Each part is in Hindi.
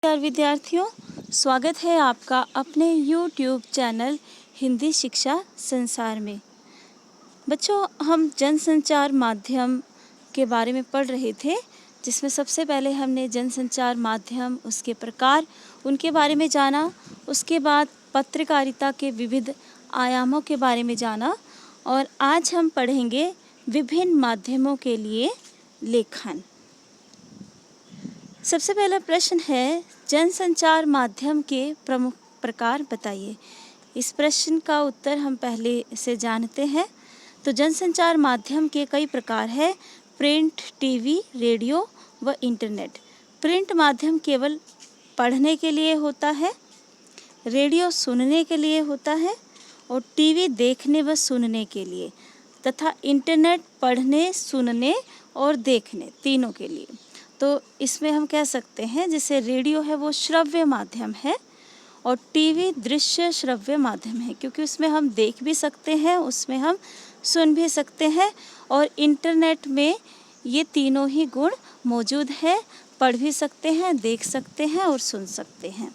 नमस्कार विद्यार्थियों, स्वागत है आपका अपने YouTube चैनल हिंदी शिक्षा संसार में। बच्चों, हम जनसंचार माध्यम के बारे में पढ़ रहे थे, जिसमें सबसे पहले हमने जनसंचार माध्यम, उसके प्रकार, उनके बारे में जाना। उसके बाद पत्रकारिता के विविध आयामों के बारे में जाना और आज हम पढ़ेंगे विभिन्न माध्यमों के लिए लेखन। सबसे पहला प्रश्न है, जनसंचार माध्यम के प्रमुख प्रकार बताइए। इस प्रश्न का उत्तर हम पहले से जानते हैं। तो जनसंचार माध्यम के कई प्रकार हैं: प्रिंट, टीवी, रेडियो व इंटरनेट। प्रिंट माध्यम केवल पढ़ने के लिए होता है, रेडियो सुनने के लिए होता है और टीवी देखने व सुनने के लिए, तथा इंटरनेट पढ़ने, सुनने और देखने तीनों के लिए। तो इसमें हम कह सकते हैं, जैसे रेडियो है वो श्रव्य माध्यम है और टीवी दृश्य श्रव्य माध्यम है, क्योंकि उसमें हम देख भी सकते हैं, उसमें हम सुन भी सकते हैं। और इंटरनेट में ये तीनों ही गुण मौजूद है, पढ़ भी सकते हैं, देख सकते हैं और सुन सकते हैं।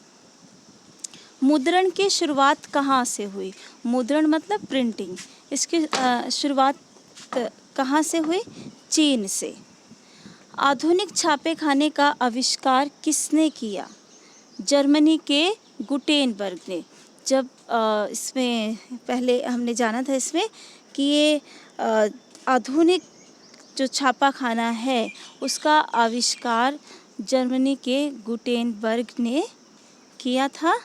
मुद्रण की शुरुआत कहाँ से हुई? मुद्रण मतलब प्रिंटिंग। इसकी शुरुआत कहाँ से हुई? चीन से। आधुनिक छापे खाने का आविष्कार किसने किया? जर्मनी के गुटेनबर्ग ने। जब इसमें पहले हमने जाना था इसमें कि ये आधुनिक जो छापा खाना है उसका आविष्कार जर्मनी के गुटेनबर्ग ने किया था।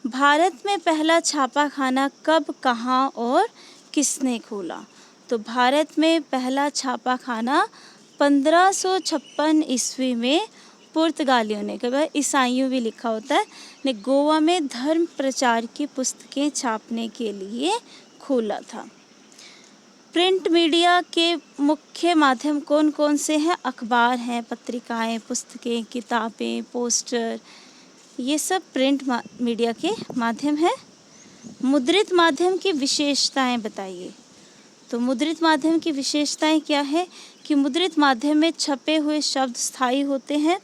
भारत में पहला छापा खाना कब, कहाँ और किसने खोला? तो भारत में पहला छापा खाना 1556 ईस्वी में पुर्तगालियों ने, कभी ईसाइयों भी लिखा होता है, ने गोवा में धर्म प्रचार की पुस्तकें छापने के लिए खोला था। प्रिंट मीडिया के मुख्य माध्यम कौन कौन से हैं? अखबार हैं, पत्रिकाएं, पुस्तकें, किताबें, पोस्टर, ये सब प्रिंट मीडिया के माध्यम हैं। मुद्रित माध्यम की विशेषताएं बताइए। तो मुद्रित माध्यम की विशेषताएं क्या है कि मुद्रित माध्यम में छपे हुए शब्द स्थायी होते हैं,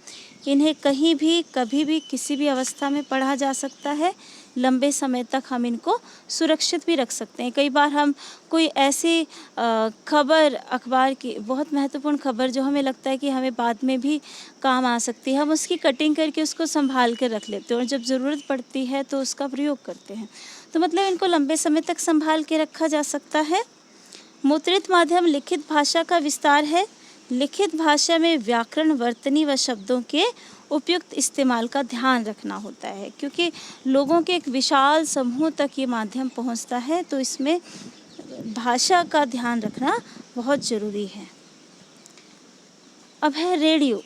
इन्हें कहीं भी, कभी भी, किसी भी अवस्था में पढ़ा जा सकता है, लंबे समय तक हम इनको सुरक्षित भी रख सकते हैं। कई बार हम कोई ऐसी खबर, अखबार की बहुत महत्वपूर्ण खबर जो हमें लगता है कि हमें बाद में भी काम आ सकती है, हम उसकी कटिंग करके उसको संभाल कर रख लेते हैं और जब ज़रूरत पड़ती है तो उसका प्रयोग करते हैं। तो मतलब इनको लंबे समय तक संभाल के रखा जा सकता है। मुद्रित माध्यम लिखित भाषा का विस्तार है। लिखित भाषा में व्याकरण, वर्तनी व शब्दों के उपयुक्त इस्तेमाल का ध्यान रखना होता है, क्योंकि लोगों के एक विशाल समूह तक ये माध्यम पहुंचता है, तो इसमें भाषा का ध्यान रखना बहुत ज़रूरी है। अब है रेडियो।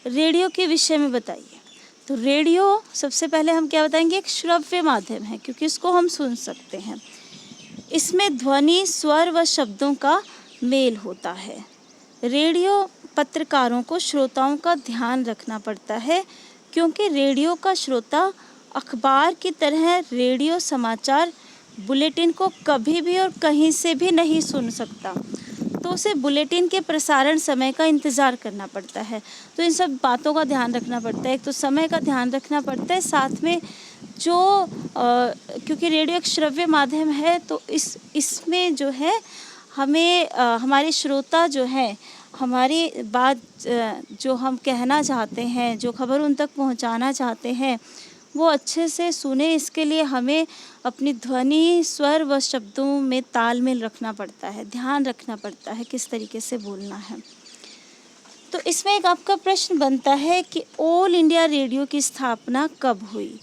रेडियो के विषय में बताइए। तो रेडियो सबसे पहले हम क्या बताएंगे? एक श्रव्य माध्यम है, क्योंकि इसको हम सुन सकते हैं। इसमें ध्वनि, स्वर व शब्दों का मेल होता है। रेडियो पत्रकारों को श्रोताओं का ध्यान रखना पड़ता है, क्योंकि रेडियो का श्रोता अखबार की तरह रेडियो समाचार बुलेटिन को कभी भी और कहीं से भी नहीं सुन सकता, तो उसे बुलेटिन के प्रसारण समय का इंतज़ार करना पड़ता है। तो इन सब बातों का ध्यान रखना पड़ता है। एक तो समय का ध्यान रखना पड़ता है, साथ में जो क्योंकि रेडियो एक श्रव्य माध्यम है, तो इसमें जो है हमें हमारे श्रोता जो है, हमारी बात जो हम कहना चाहते हैं, जो खबर उन तक पहुंचाना चाहते हैं, वो अच्छे से सुने। इसके लिए हमें अपनी ध्वनि, स्वर व शब्दों में तालमेल रखना पड़ता है, ध्यान रखना पड़ता है किस तरीके से बोलना है। तो इसमें एक आपका प्रश्न बनता है कि ऑल इंडिया रेडियो की स्थापना कब हुई?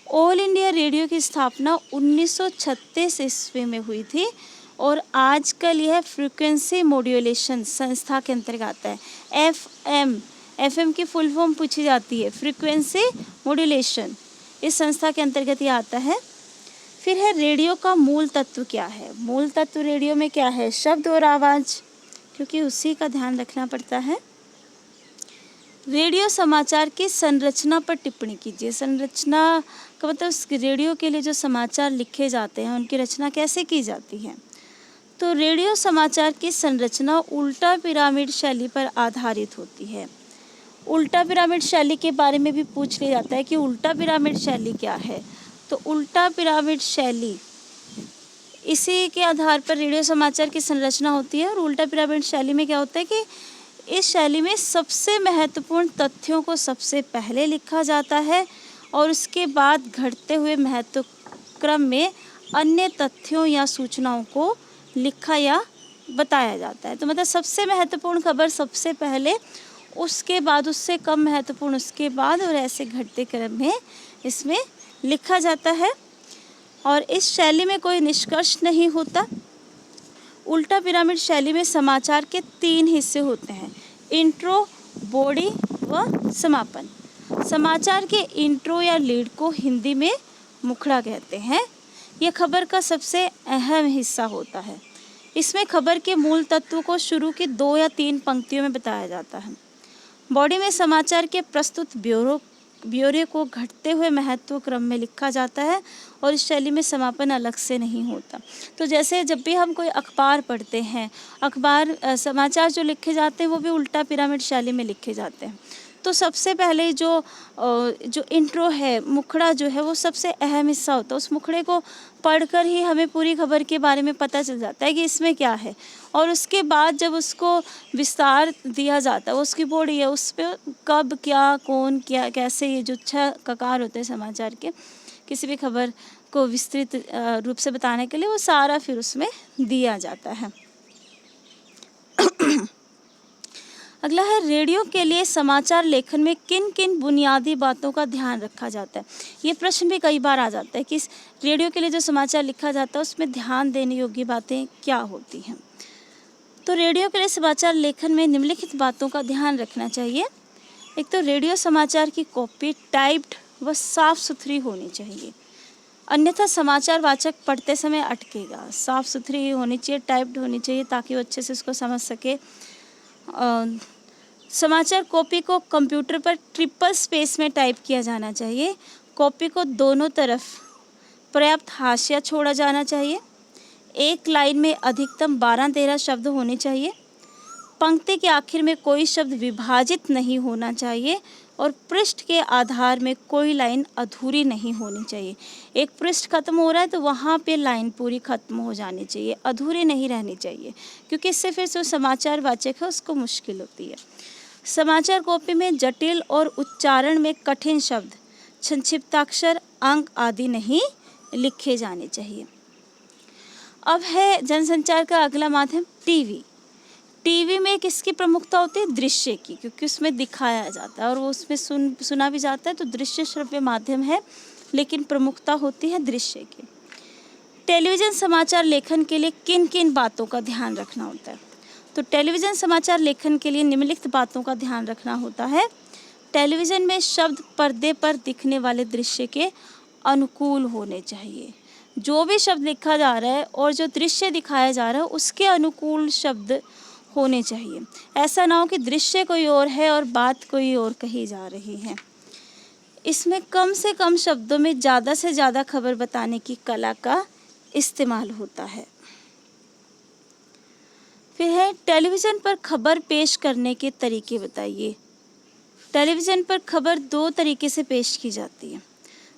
ऑल इंडिया रेडियो की स्थापना 1936 ईस्वी में हुई थी और आजकल यह फ्रीक्वेंसी मॉड्यूलेशन संस्था के अंतर्गत आता है। एफएम की फुल फॉर्म पूछी जाती है, फ्रीक्वेंसी मॉड्यूलेशन, इस संस्था के अंतर्गत ये आता है। फिर है रेडियो का मूल तत्व क्या है? मूल तत्व रेडियो में क्या है? शब्द और आवाज़, क्योंकि उसी का ध्यान रखना पड़ता है। रेडियो समाचार की संरचना पर टिप्पणी कीजिए। संरचना का मतलब रेडियो के लिए जो समाचार लिखे जाते हैं उनकी रचना कैसे की जाती है? तो रेडियो समाचार की संरचना उल्टा पिरामिड शैली पर आधारित होती है। उल्टा पिरामिड शैली के बारे में भी पूछ लिया जाता है कि उल्टा पिरामिड शैली क्या है। तो उल्टा पिरामिड शैली, इसी के आधार पर रेडियो समाचार की संरचना होती है। और उल्टा पिरामिड शैली में क्या होता है कि इस शैली में सबसे महत्वपूर्ण तथ्यों को सबसे पहले लिखा जाता है और उसके बाद घटते हुए महत्व क्रम में अन्य तथ्यों या सूचनाओं को लिखा या बताया जाता है। तो मतलब सबसे महत्वपूर्ण खबर सबसे पहले, उसके बाद उससे कम महत्वपूर्ण उसके बाद, और ऐसे घटते क्रम में इसमें लिखा जाता है। और इस शैली में कोई निष्कर्ष नहीं होता। उल्टा पिरामिड शैली में समाचार के 3 हिस्से होते हैं: इंट्रो, बॉडी व समापन। समाचार के इंट्रो या लीड को हिंदी में मुखड़ा कहते हैं। यह खबर का सबसे अहम हिस्सा होता है। इसमें खबर के मूल तत्वों को शुरू की 2 या 3 पंक्तियों में बताया जाता है। बॉडी में समाचार के प्रस्तुत ब्यौरे को घटते हुए महत्व क्रम में लिखा जाता है और इस शैली में समापन अलग से नहीं होता। तो जैसे जब भी हम कोई अखबार पढ़ते हैं, समाचार जो लिखे जाते हैं वो भी उल्टा पिरामिड शैली में लिखे जाते हैं। तो सबसे पहले जो इंट्रो है, मुखड़ा जो है, वो सबसे अहम हिस्सा होता है। उस मुखड़े को पढ़कर ही हमें पूरी खबर के बारे में पता चल जाता है कि इसमें क्या है। और उसके बाद जब उसको विस्तार दिया जाता है, उसकी बॉडी है, उस पर कब, क्या, कौन, क्या, कैसे, ये जो 6 ककार होते हैं समाचार के, किसी भी खबर को विस्तृत रूप से बताने के लिए, वो सारा फिर उसमें दिया जाता है। अगला है, रेडियो के लिए समाचार लेखन में किन किन बुनियादी बातों का ध्यान रखा जाता है। ये प्रश्न भी कई बार आ जाता है कि रेडियो के लिए जो समाचार लिखा जाता है उसमें ध्यान देने योग्य बातें क्या होती हैं। तो रेडियो के लिए समाचार लेखन में निम्नलिखित बातों का ध्यान रखना चाहिए। एक तो रेडियो समाचार की कॉपी टाइप्ड व साफ सुथरी होनी चाहिए, अन्यथा समाचार वाचक पढ़ते समय अटकेगा। साफ सुथरी होनी चाहिए, टाइप्ड होनी चाहिए ताकि वो अच्छे से उसको समझ सके। समाचार कॉपी को कंप्यूटर पर ट्रिपल स्पेस में टाइप किया जाना चाहिए। कॉपी को दोनों तरफ पर्याप्त हाशिया छोड़ा जाना चाहिए। एक लाइन में अधिकतम 12-13 शब्द होने चाहिए। पंक्ति के आखिर में कोई शब्द विभाजित नहीं होना चाहिए और पृष्ठ के आधार में कोई लाइन अधूरी नहीं होनी चाहिए। एक पृष्ठ खत्म हो रहा है तो वहाँ पे लाइन पूरी खत्म हो जानी चाहिए, अधूरी नहीं रहनी चाहिए, क्योंकि इससे फिर जो समाचार वाचक है उसको मुश्किल होती है। समाचार कॉपी में जटिल और उच्चारण में कठिन शब्द, संक्षिप्ताक्षर, अंक आदि नहीं लिखे जाने चाहिए। अब है जनसंचार का अगला माध्यम टीवी। टीवी में किसकी प्रमुखता होती है? दृश्य की, क्योंकि उसमें दिखाया जाता है और वो उसमें सुना भी जाता है, तो दृश्य श्रव्य माध्यम है, लेकिन प्रमुखता होती है दृश्य की। टेलीविज़न समाचार लेखन के लिए किन किन बातों का ध्यान रखना होता है? तो टेलीविज़न समाचार लेखन के लिए निम्नलिखित बातों का ध्यान रखना होता है। टेलीविज़न में शब्द पर्दे पर दिखने वाले दृश्य के अनुकूल होने चाहिए। जो भी शब्द लिखा जा रहा है और जो दृश्य दिखाया जा रहा है उसके अनुकूल शब्द होने चाहिए। ऐसा ना हो कि दृश्य कोई और है और बात कोई और कही जा रही है। इसमें कम से कम शब्दों में ज़्यादा से ज़्यादा खबर बताने की कला का इस्तेमाल होता है। फिर है टेलीविज़न पर खबर पेश करने के तरीके बताइए। टेलीविज़न पर खबर 2 तरीके से पेश की जाती है।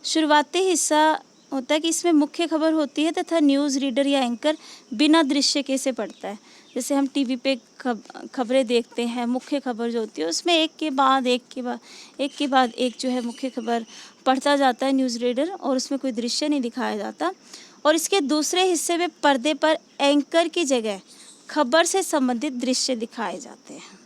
शुरुआती हिस्सा होता है कि इसमें मुख्य खबर होती है तथा न्यूज़ रीडर या एंकर बिना दृश्य के से पढ़ता है। जैसे हम टीवी पे खबरें देखते हैं, मुख्य खबर जो होती है उसमें एक के बाद एक जो है मुख्य खबर पढ़ता जाता है न्यूज़ रीडर, और उसमें कोई दृश्य नहीं दिखाया जाता। और इसके दूसरे हिस्से में पर्दे पर एंकर की जगह खबर से संबंधित दृश्य दिखाए जाते हैं।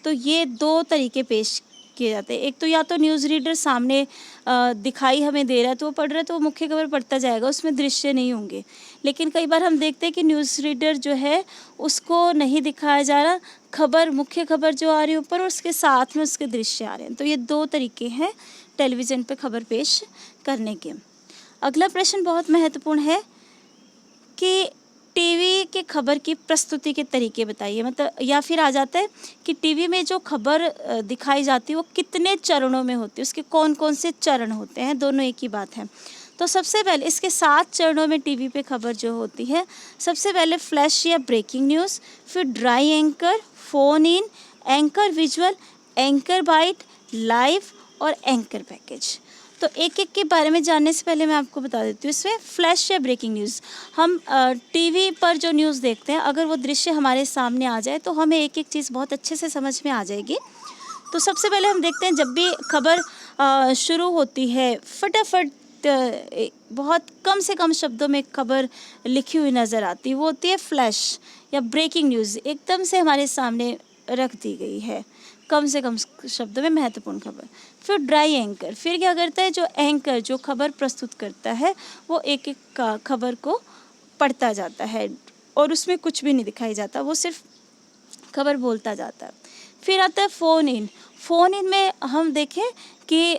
तो ये 2 तरीके पेश किए जाते हैं। एक तो या तो न्यूज़ रीडर सामने दिखाई हमें दे रहा है तो वो पढ़ रहा है तो वो मुख्य खबर पढ़ता जाएगा, उसमें दृश्य नहीं होंगे। लेकिन कई बार हम देखते हैं कि न्यूज़ रीडर जो है उसको नहीं दिखाया जा रहा, मुख्य खबर जो आ रही है ऊपर और उसके साथ में उसके दृश्य आ रहे हैं। तो ये 2 तरीके हैं टेलीविज़न पर खबर पेश करने के। अगला प्रश्न बहुत महत्वपूर्ण है कि टीवी के खबर की प्रस्तुति के तरीके बताइए। मतलब या फिर आ जाता है कि टीवी में जो खबर दिखाई जाती है वो कितने चरणों में होती है, उसके कौन कौन से चरण होते हैं, दोनों एक ही बात है। तो सबसे पहले इसके 7 चरणों में टीवी पे खबर जो होती है, सबसे पहले फ्लैश या ब्रेकिंग न्यूज़, फिर dry anchor, phone in, anchor visual, anchor bite, live और एंकर पैकेज। तो एक एक के बारे में जानने से पहले मैं आपको बता देती हूँ, इसमें फ्लैश या ब्रेकिंग न्यूज़। हम टीवी पर जो न्यूज़ देखते हैं, अगर वो दृश्य हमारे सामने आ जाए तो हमें एक एक चीज़ बहुत अच्छे से समझ में आ जाएगी। तो सबसे पहले हम देखते हैं, जब भी खबर शुरू होती है, फटाफट बहुत कम से कम शब्दों में खबर लिखी हुई नज़र आती है, वो होती है फ्लैश या ब्रेकिंग न्यूज़। एकदम से हमारे सामने रख दी गई है, कम से कम शब्दों में महत्वपूर्ण खबर। फिर ड्राई एंकर, फिर क्या करता है, जो एंकर जो खबर प्रस्तुत करता है वो एक एक खबर को पढ़ता जाता है और उसमें कुछ भी नहीं दिखाई जाता, वो सिर्फ खबर बोलता जाता है। फिर आता है फ़ोन इन। फ़ोन इन में हम देखें कि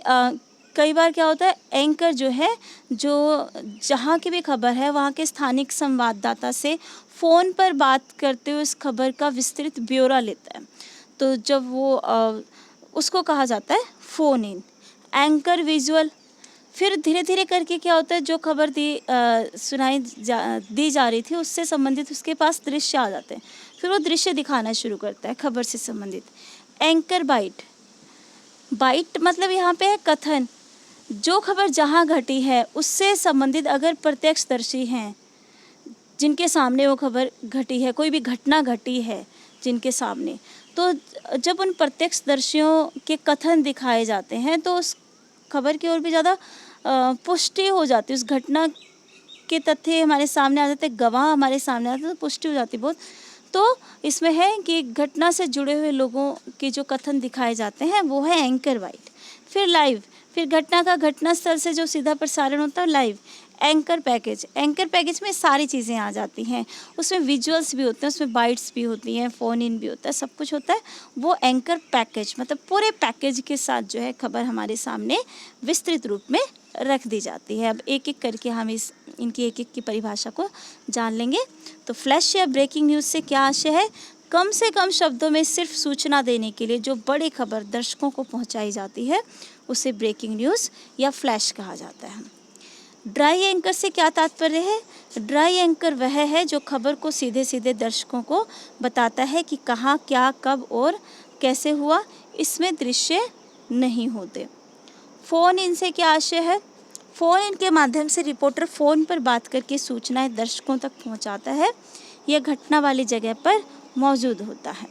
कई बार क्या होता है, एंकर जो है, जो जहाँ की भी खबर है वहाँ के स्थानिक संवाददाता से फ़ोन पर बात करते हुए उस खबर का विस्तृत ब्यौरा लेता है। तो जब वो उसको कहा जाता है फ़ोन इन। एंकर विजुअल, फिर धीरे धीरे करके क्या होता है, जो खबर दी जा रही थी उससे संबंधित उसके पास दृश्य आ जाते हैं, फिर वो दृश्य दिखाना शुरू करता है खबर से संबंधित। एंकर बाइट, बाइट मतलब यहाँ पे है कथन, जो खबर जहाँ घटी है उससे संबंधित अगर प्रत्यक्षदर्शी हैं जिनके सामने वो खबर घटी है, कोई भी घटना घटी है जिनके सामने, तो जब उन प्रत्यक्षदर्शियों के कथन दिखाए जाते हैं तो उस खबर की ओर भी ज़्यादा पुष्टि हो जाती है, उस घटना के तथ्य हमारे सामने आ जाते, गवाह हमारे सामने आते, तो पुष्टि हो जाती बहुत। तो इसमें है कि घटना से जुड़े हुए लोगों के जो कथन दिखाए जाते हैं वो है एंकर बाइट। फिर लाइव, फिर घटना का घटनास्थल से जो सीधा प्रसारण होता है live. Anchor package, anchor package में सारी चीज़ें आ जाती हैं, उसमें विजुअल्स भी होते हैं, उसमें बाइट्स भी होती हैं, फ़ोन इन भी होता है, सब कुछ होता है। वो एंकर पैकेज मतलब पूरे पैकेज के साथ जो है खबर हमारे सामने विस्तृत रूप में रख दी जाती है। अब एक एक करके हम इनकी एक एक की परिभाषा को जान लेंगे। तो फ्लैश या ब्रेकिंग न्यूज़ से क्या आशय है, कम से कम शब्दों में सिर्फ सूचना देने के लिए जो बड़ी खबर दर्शकों को पहुंचाई जाती है उसे ब्रेकिंग न्यूज़ या फ्लैश कहा जाता है। ड्राई एंकर से क्या तात्पर्य है, ड्राई एंकर वह है जो खबर को सीधे सीधे दर्शकों को बताता है कि कहाँ, क्या, कब और कैसे हुआ, इसमें दृश्य नहीं होते। फ़ोन इन से क्या आशय है, फ़ोन इन के माध्यम से रिपोर्टर फ़ोन पर बात करके सूचनाएं दर्शकों तक पहुंचाता है, यह घटना वाली जगह पर मौजूद होता है।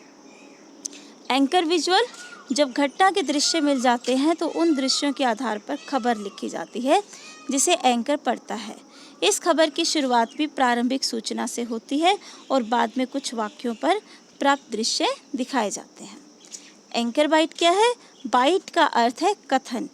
एंकर विजुअल, जब घटना के दृश्य मिल जाते हैं तो उन दृश्यों के आधार पर खबर लिखी जाती है जिसे एंकर पढ़ता है। इस खबर की शुरुआत भी प्रारंभिक सूचना से होती है और बाद में कुछ वाक्यों पर प्राप्त दृश्य दिखाए जाते हैं। एंकर बाइट क्या है, बाइट का अर्थ है कथन।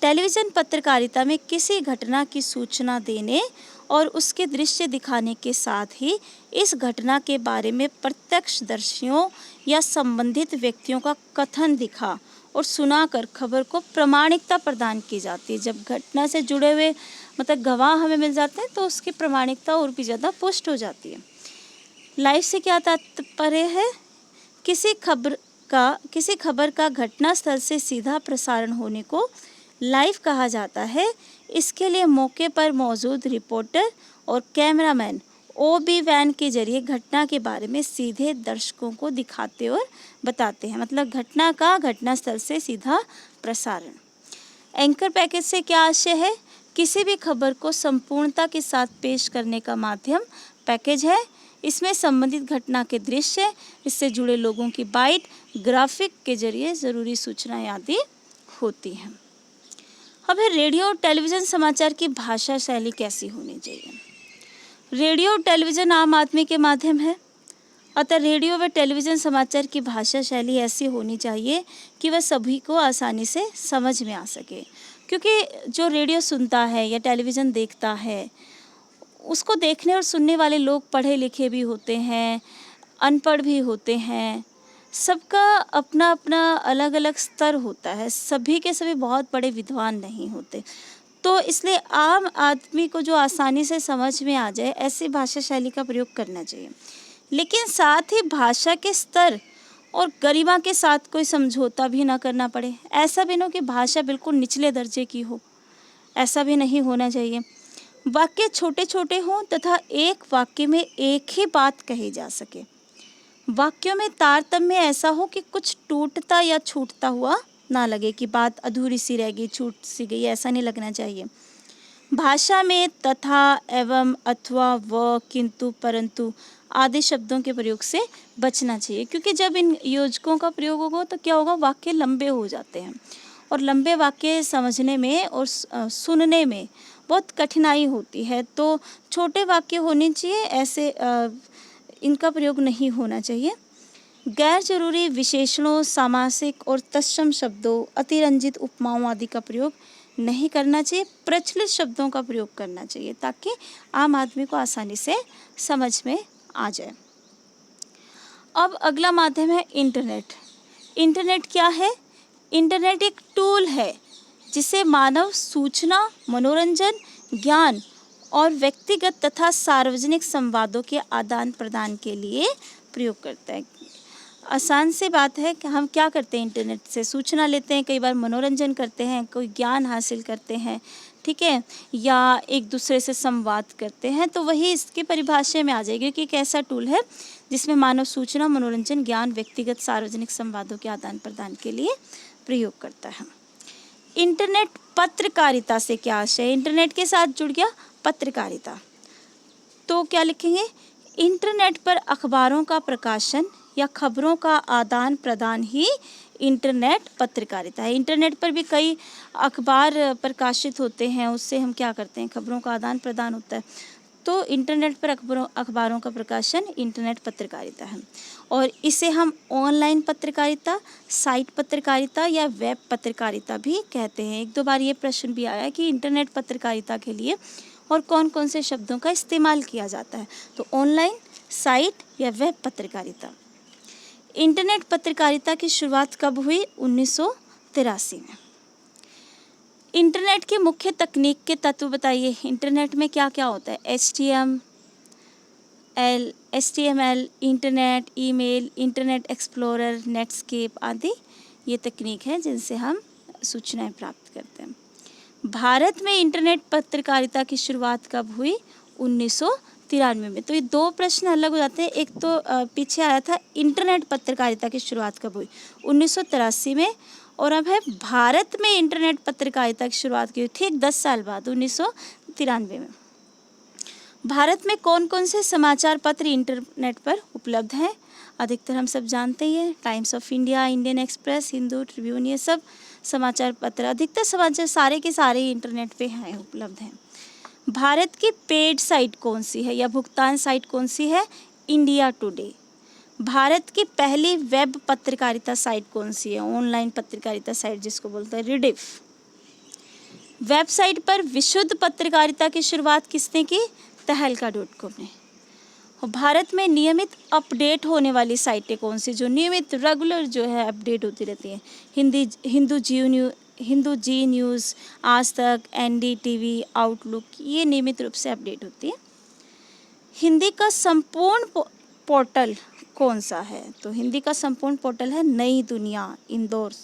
टेलीविज़न पत्रकारिता में किसी घटना की सूचना देने और उसके दृश्य दिखाने के साथ ही इस घटना के बारे में प्रत्यक्षदर्शियों या संबंधित व्यक्तियों का कथन दिखा और सुनाकर खबर को प्रामाणिकता प्रदान की जाती है। जब घटना से जुड़े हुए मतलब गवाह हमें मिल जाते हैं तो उसकी प्रामाणिकता और भी ज़्यादा पुष्ट हो जाती है। लाइव से क्या तात्पर्य है, किसी खबर का घटनास्थल से सीधा प्रसारण होने को लाइव कहा जाता है। इसके लिए मौके पर मौजूद रिपोर्टर और कैमरामैन ओबी वैन के जरिए घटना के बारे में सीधे दर्शकों को दिखाते और बताते हैं, मतलब घटना का घटनास्थल से सीधा प्रसारण। एंकर पैकेज से क्या आशय है, किसी भी खबर को संपूर्णता के साथ पेश करने का माध्यम पैकेज है। इसमें संबंधित घटना के दृश्य, इससे जुड़े लोगों की बाइट, ग्राफिक के जरिए ज़रूरी सूचनाएं आदि होती हैं। अब है रेडियो और टेलीविज़न समाचार की भाषा शैली कैसी होनी चाहिए। रेडियो और टेलीविज़न आम आदमी के माध्यम है, अतः रेडियो व टेलीविज़न समाचार की भाषा शैली ऐसी होनी चाहिए कि वह सभी को आसानी से समझ में आ सके। क्योंकि जो रेडियो सुनता है या टेलीविज़न देखता है, उसको देखने और सुनने वाले लोग पढ़े लिखे भी होते हैं, अनपढ़ भी होते हैं, सबका अपना अपना अलग अलग स्तर होता है, सभी के सभी बहुत बड़े विद्वान नहीं होते। तो इसलिए आम आदमी को जो आसानी से समझ में आ जाए ऐसी भाषा शैली का प्रयोग करना चाहिए, लेकिन साथ ही भाषा के स्तर और गरिमा के साथ कोई समझौता भी ना करना पड़े। ऐसा भी ना हो कि भाषा बिल्कुल निचले दर्जे की हो, ऐसा भी नहीं होना चाहिए। वाक्य छोटे छोटे हों तथा एक वाक्य में एक ही बात कही जा सके। वाक्यों में तारतम्य ऐसा हो कि कुछ टूटता या छूटता हुआ ना लगे, कि बात अधूरी सी रह गई, छूट सी गई, ऐसा नहीं लगना चाहिए। भाषा में तथा, एवं, अथवा, व, किंतु, परंतु आदि शब्दों के प्रयोग से बचना चाहिए, क्योंकि जब इन योजकों का प्रयोग होगा तो क्या होगा, वाक्य लंबे हो जाते हैं और लंबे वाक्य समझने में और सुनने में बहुत कठिनाई होती है। तो छोटे वाक्य होने चाहिए, ऐसे इनका प्रयोग नहीं होना चाहिए। गैर जरूरी विशेषणों, सामासिक और तत्सम शब्दों, अतिरंजित उपमाओं आदि का प्रयोग नहीं करना चाहिए। प्रचलित शब्दों का प्रयोग करना चाहिए ताकि आम आदमी को आसानी से समझ में आ जाए। अब अगला माध्यम है इंटरनेट। इंटरनेट क्या है? इंटरनेट एक टूल है जिसे मानव सूचना, मनोरंजन, ज्ञान और व्यक्तिगत तथा सार्वजनिक संवादों के आदान प्रदान के लिए प्रयोग करता है। आसान सी बात है कि हम क्या करते हैं, इंटरनेट से सूचना लेते हैं, कई बार मनोरंजन करते हैं, कोई ज्ञान हासिल करते हैं, ठीक है, या एक दूसरे से संवाद करते हैं। तो वही इसकी परिभाषा में आ जाएगी कि एक ऐसा टूल है जिसमें मानव सूचना, मनोरंजन, ज्ञान, व्यक्तिगत सार्वजनिक संवादों के आदान प्रदान के लिए प्रयोग करता है। इंटरनेट पत्रकारिता से क्या आशय है? इंटरनेट के साथ जुड़ गया पत्रकारिता, तो क्या लिखेंगे? इंटरनेट पर अखबारों का प्रकाशन या खबरों का आदान प्रदान ही इंटरनेट पत्रकारिता है। इंटरनेट पर भी कई अखबार प्रकाशित होते हैं, उससे हम क्या करते हैं, खबरों का आदान प्रदान होता है। तो इंटरनेट पर अखबारों का प्रकाशन इंटरनेट पत्रकारिता है। और इसे हम ऑनलाइन पत्रकारिता, साइट पत्रकारिता या वेब पत्रकारिता भी कहते हैं। एक दो बार ये प्रश्न भी आया कि इंटरनेट पत्रकारिता के लिए और कौन कौन से शब्दों का इस्तेमाल किया जाता है, तो ऑनलाइन, साइट या वेब पत्रकारिता। इंटरनेट पत्रकारिता की शुरुआत कब हुई? 1983 में। इंटरनेट के मुख्य तकनीक के तत्व बताइए। इंटरनेट में क्या क्या होता है? HTML, internet, email, internet explorer, Netscape आदि ये तकनीक है जिनसे हम सूचनाएं प्राप्त करते हैं। भारत में इंटरनेट पत्रकारिता की शुरुआत कब हुई? 1993 में। तो ये दो प्रश्न अलग हो जाते हैं। एक तो पीछे आया था इंटरनेट पत्रकारिता की शुरुआत कब हुई? 1983 में। और अब है भारत में इंटरनेट पत्रकारिता की शुरुआत की हुई थी 10 साल बाद, 1993 में। भारत में कौन कौन से समाचार पत्र इंटरनेट पर उपलब्ध हैं? अधिकतर हम सब जानते ही हैं, times of India, Indian express, Hindu, Tribune, ये सब समाचार पत्र, अधिकतर समाचार सारे के सारे इंटरनेट पे हैं, उपलब्ध हैं। भारत की पेड साइट कौन सी है या भुगतान साइट कौन सी है? India today. भारत की पहली वेब पत्रकारिता साइट कौन सी है? ऑनलाइन पत्रकारिता साइट जिसको बोलते हैं रिडिफ। वेबसाइट पर विशुद्ध पत्रकारिता की शुरुआत किसने की? तहलका.com ने। और भारत में नियमित अपडेट होने वाली साइटें कौन सी, जो नियमित रेगुलर जो है अपडेट होती रहती हैं? हिंदू जी न्यूज़, आज तक, NDTV, आउटलुक, ये नियमित रूप से अपडेट होती है। हिंदी का संपूर्ण पोर्टल कौन सा है? तो हिंदी का संपूर्ण पोर्टल है नई दुनिया, इंदौर।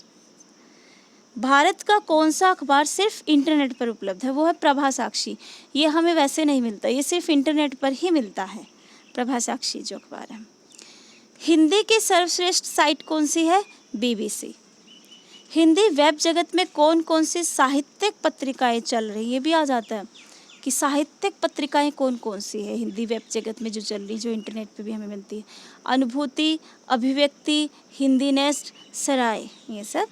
भारत का कौन सा अखबार सिर्फ इंटरनेट पर उपलब्ध है? वो है प्रभा साक्षी। ये हमें वैसे नहीं मिलता, ये सिर्फ इंटरनेट पर ही मिलता है, प्रभा साक्षी जो अखबार है। हिंदी की सर्वश्रेष्ठ साइट कौन सी है? BBC। हिंदी वेब जगत में कौन कौन सी साहित्यिक पत्रिकाएं चल रही, ये भी आ जाता है कि साहित्यिक पत्रिकाएं कौन कौन सी है हिंदी वेब जगत में जो चल रही, जो इंटरनेट पे भी हमें मिलती है। अनुभूति, अभिव्यक्ति, हिंदी नेस्ट, सराय, ये सब।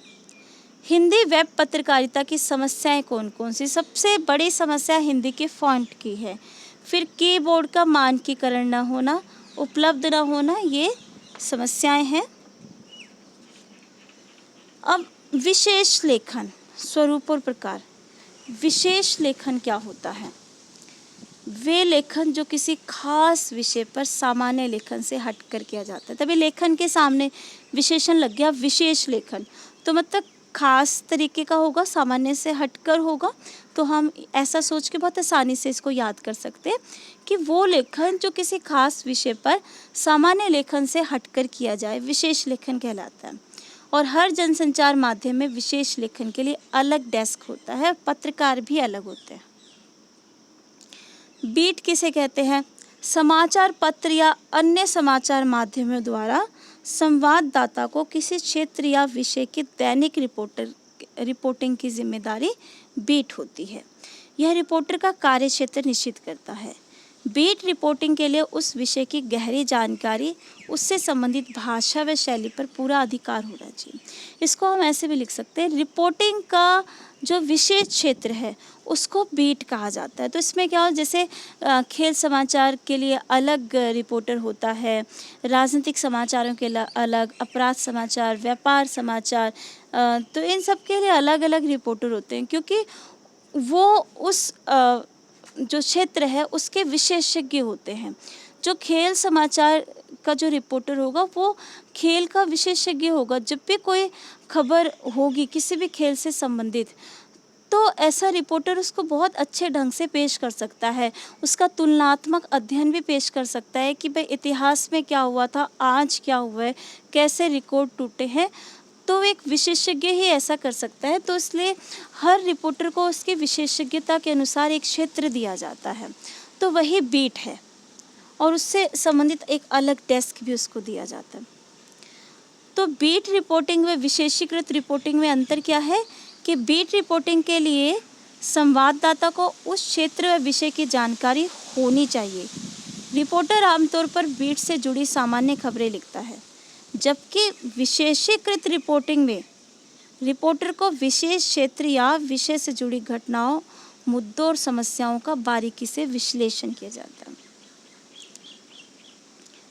हिंदी वेब पत्रकारिता की समस्याएं कौन कौन सी? सबसे बड़ी समस्या हिंदी के फॉन्ट की है। फिर कीबोर्ड का मानकीकरण न होना, उपलब्ध न होना, ये समस्याएं हैं। अब विशेष लेखन, स्वरूप और प्रकार। विशेष लेखन क्या होता है? वे लेखन जो किसी खास विषय पर सामान्य लेखन से हटकर किया जाता है। तभी लेखन के सामने विशेषण लग गया, विशेष लेखन, तो मतलब खास तरीके का होगा, सामान्य से हटकर होगा। तो हम ऐसा सोच के बहुत आसानी से इसको याद कर सकते हैं कि वो लेखन जो किसी खास विषय पर सामान्य लेखन से हटकर किया जाए, विशेष लेखन कहलाता है। और हर जनसंचार माध्यम में विशेष लेखन के लिए अलग डेस्क होता है, पत्रकार भी अलग होते हैं। बीट किसे कहते हैं? समाचार पत्र या अन्य समाचार माध्यमों द्वारा संवाददाता को किसी क्षेत्र या विषय की दैनिक रिपोर्टिंग की जिम्मेदारी बीट होती है। यह रिपोर्टर का कार्य क्षेत्र निश्चित करता है। बीट रिपोर्टिंग के लिए उस विषय की गहरी जानकारी, उससे संबंधित भाषा व शैली पर पूरा अधिकार होना चाहिए। इसको हम ऐसे भी लिख सकते हैं, रिपोर्टिंग का जो विशेष क्षेत्र है उसको बीट कहा जाता है। तो इसमें क्या हो, जैसे खेल समाचार के लिए अलग रिपोर्टर होता है, राजनीतिक समाचारों के लिए अलग, अपराध समाचार, व्यापार समाचार, तो इन सब के लिए अलग अलग रिपोर्टर होते हैं, क्योंकि वो उस जो क्षेत्र है उसके विशेषज्ञ होते हैं। जो खेल समाचार का जो रिपोर्टर होगा वो खेल का विशेषज्ञ होगा। जब भी कोई खबर होगी किसी भी खेल से संबंधित, तो ऐसा रिपोर्टर उसको बहुत अच्छे ढंग से पेश कर सकता है। उसका तुलनात्मक अध्ययन भी पेश कर सकता है कि भाई इतिहास में क्या हुआ था, आज क्या हुआ है, कैसे रिकॉर्ड टूटे हैं। तो एक विशेषज्ञ ही ऐसा कर सकता है। तो इसलिए हर रिपोर्टर को उसकी विशेषज्ञता के अनुसार एक क्षेत्र दिया जाता है, तो वही बीट है, और उससे संबंधित एक अलग डेस्क भी उसको दिया जाता है। तो बीट रिपोर्टिंग व विशेषीकृत रिपोर्टिंग में अंतर क्या है कि बीट रिपोर्टिंग के लिए संवाददाता को उस क्षेत्र व विषय की जानकारी होनी चाहिए। रिपोर्टर आमतौर पर बीट से जुड़ी सामान्य खबरें लिखता है, जबकि विशेषीकृत रिपोर्टिंग में रिपोर्टर को विशेष क्षेत्र या विषय से जुड़ी घटनाओं, मुद्दों और समस्याओं का बारीकी से विश्लेषण किया जाता है।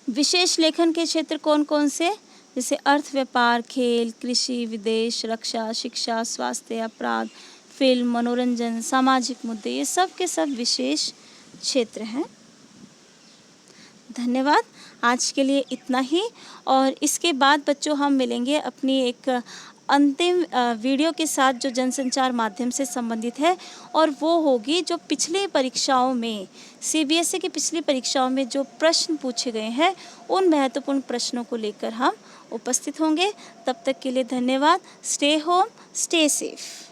विशेष लेखन के क्षेत्र कौन कौन से, जैसे अर्थ, व्यापार, खेल, कृषि, विदेश, रक्षा, शिक्षा, स्वास्थ्य, अपराध, फिल्म, मनोरंजन, सामाजिक मुद्दे, ये सब के सब विशेष क्षेत्र हैं। धन्यवाद। आज के लिए इतना ही, और इसके बाद बच्चों हम मिलेंगे अपनी एक अंतिम वीडियो के साथ जो जनसंचार माध्यम से संबंधित है, और वो होगी जो पिछली परीक्षाओं में, सीबीएसई की पिछली परीक्षाओं में जो प्रश्न पूछे गए हैं उन महत्वपूर्ण प्रश्नों को लेकर हम उपस्थित होंगे। तब तक के लिए धन्यवाद। Stay home, stay safe.